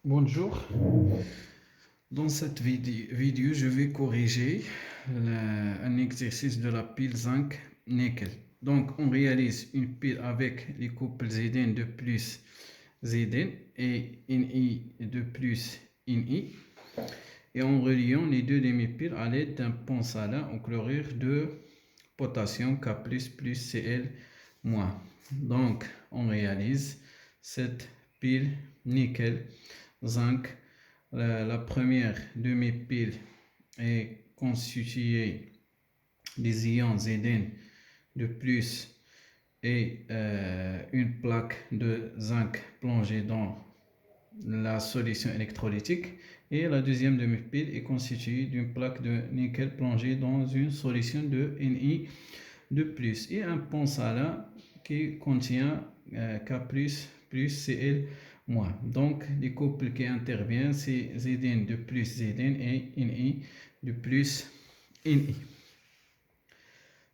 Bonjour, dans cette vidéo, je vais corriger un exercice de la pile zinc nickel. Donc, on réalise une pile avec les couples Zn de plus Zn et Ni de plus Ni et en reliant les deux demi-piles à l'aide d'un pont salin au chlorure de potassium K++ Cl-. Donc, on réalise cette pile nickel zinc. La première demi-pile est constituée des ions Zn de plus et une plaque de zinc plongée dans la solution électrolytique. Et la deuxième demi-pile est constituée d'une plaque de nickel plongée dans une solution de Ni de plus et un pont salin qui contient K++ Cl-. Donc, les couples qui interviennent, c'est Zn de plus Zn et Ni de plus Ni.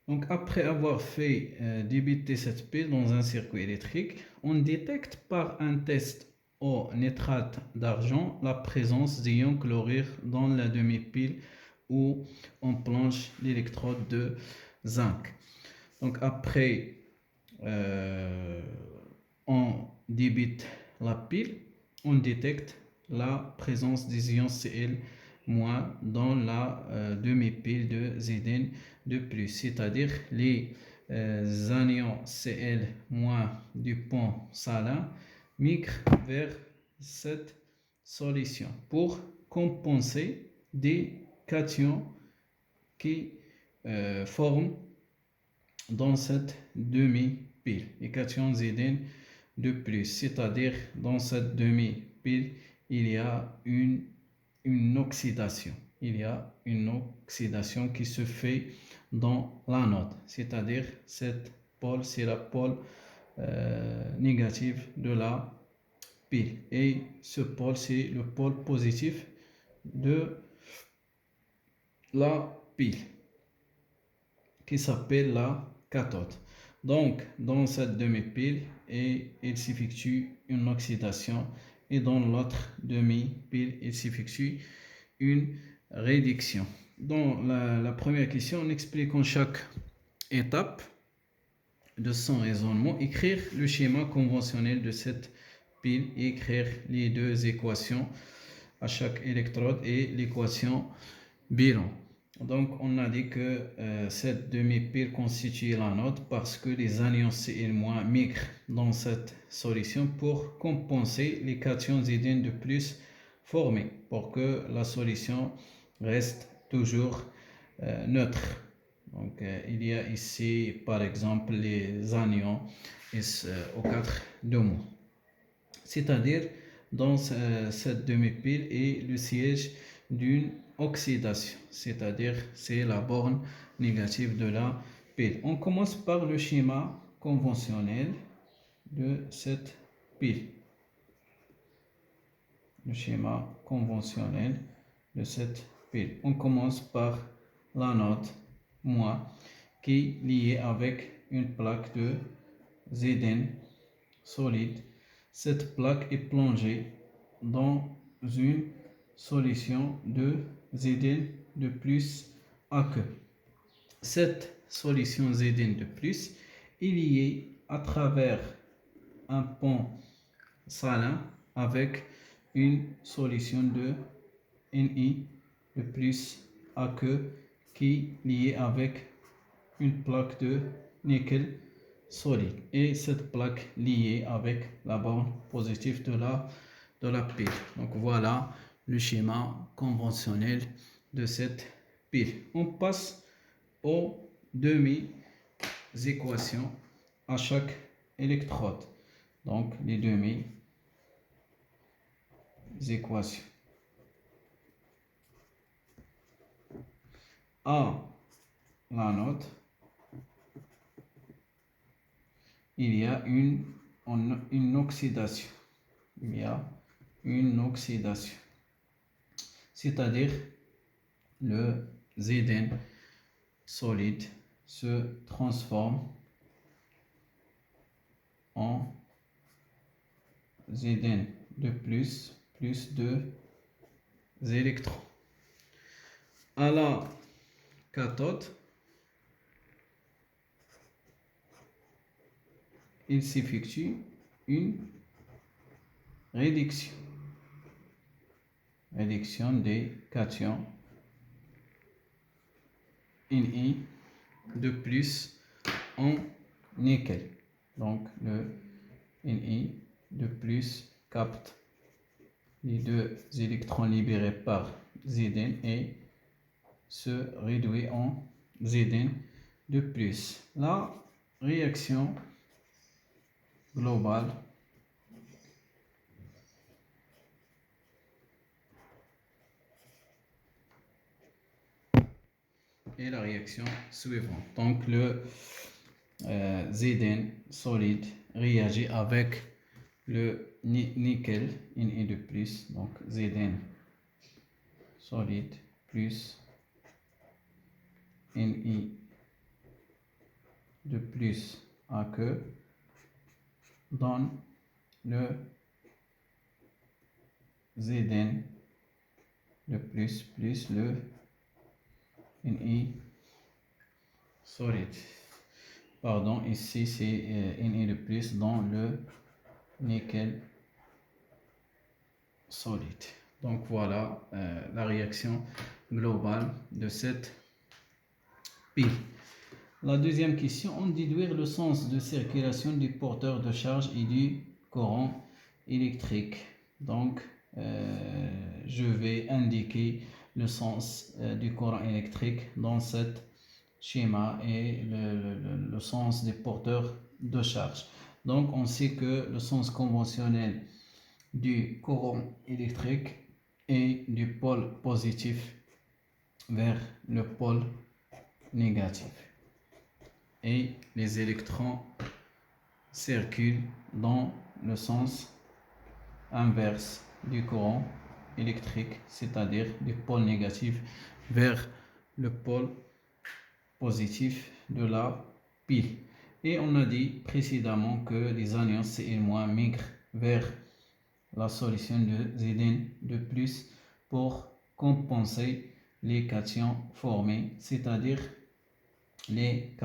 Donc, après avoir fait débiter cette pile dans un circuit électrique, on détecte par un test au nitrate d'argent la présence d'ions chlorure dans la demi-pile où on plonge l'électrode de zinc. Donc, après on débite la pile, on détecte la présence des ions Cl- dans la demi-pile de Zn de plus, c'est-à-dire les anions Cl- du pont salin migrent vers cette solution pour compenser des cations qui forment dans cette demi-pile, les cations Zn de plus, c'est-à-dire dans cette demi-pile, il y a une oxydation. Il y a une oxydation qui se fait dans l'anode, c'est-à-dire cette pôle, c'est la pôle négative de la pile. Et ce pôle, c'est le pôle positif de la pile, qui s'appelle la cathode. Donc, dans cette demi-pile, il s'effectue une oxydation et dans l'autre demi-pile, il s'effectue une réduction. Dans la première question, on explique en chaque étape de son raisonnement, écrire le schéma conventionnel de cette pile et écrire les deux équations à chaque électrode et l'équation bilan. Donc, on a dit que cette demi-pile constitue l'anode parce que les anions Cl- migrent dans cette solution pour compenser les cations Zn de plus formés pour que la solution reste toujours neutre. Donc, il y a ici, par exemple, les anions O4 de moins. C'est-à-dire, dans cette demi-pile est le siège d'une oxydation, c'est-à-dire c'est la borne négative de la pile. On commence par le schéma conventionnel de cette pile. Le schéma conventionnel de cette pile. On commence par l'anode, qui est liée avec une plaque de Zn solide. Cette plaque est plongée dans une solution de Zn de plus aqueux. Cette solution Zn de plus est liée à travers un pont salin avec une solution de Ni de plus aqueux qui est liée avec une plaque de nickel solide et cette plaque liée avec la borne positive de la pile. Donc voilà le schéma conventionnel de cette pile. On passe aux demi-équations à chaque électrode. Donc les demi-équations. À l'anode, il y a une oxydation. Il y a une oxydation. C'est-à-dire le Zn solide se transforme en Zn de plus plus 2 électrons. À la cathode, il s'effectue une réduction des cations Ni de plus en nickel. Donc le Ni de plus capte les 2 électrons libérés par Zn et se réduit en Zn de plus. La réaction globale est la réaction suivante. Donc le Zn solide réagit avec le nickel Ni de plus, donc Zn solide plus Ni de plus AQ donne le Zn de plus le Ni solide. Pardon, ici c'est Ni de plus dans le nickel solide. Donc voilà la réaction globale de cette pile. La deuxième question, on déduire le sens de circulation du porteur de charge et du courant électrique. Donc je vais indiquer le sens du courant électrique dans cet schéma et le sens des porteurs de charge. Donc on sait que le sens conventionnel du courant électrique est du pôle positif vers le pôle négatif. Et les électrons circulent dans le sens inverse du courant électrique, c'est-à-dire du pôle négatif vers le pôle positif de la pile. Et on a dit précédemment que les anions Cl- migrent vers la solution de Zn de plus pour compenser les cations formées, c'est-à-dire les K+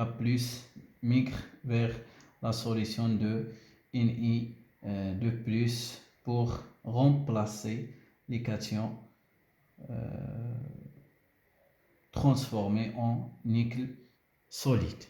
migrent vers la solution de Ni de plus pour remplacer les cations transformées en nickel solide.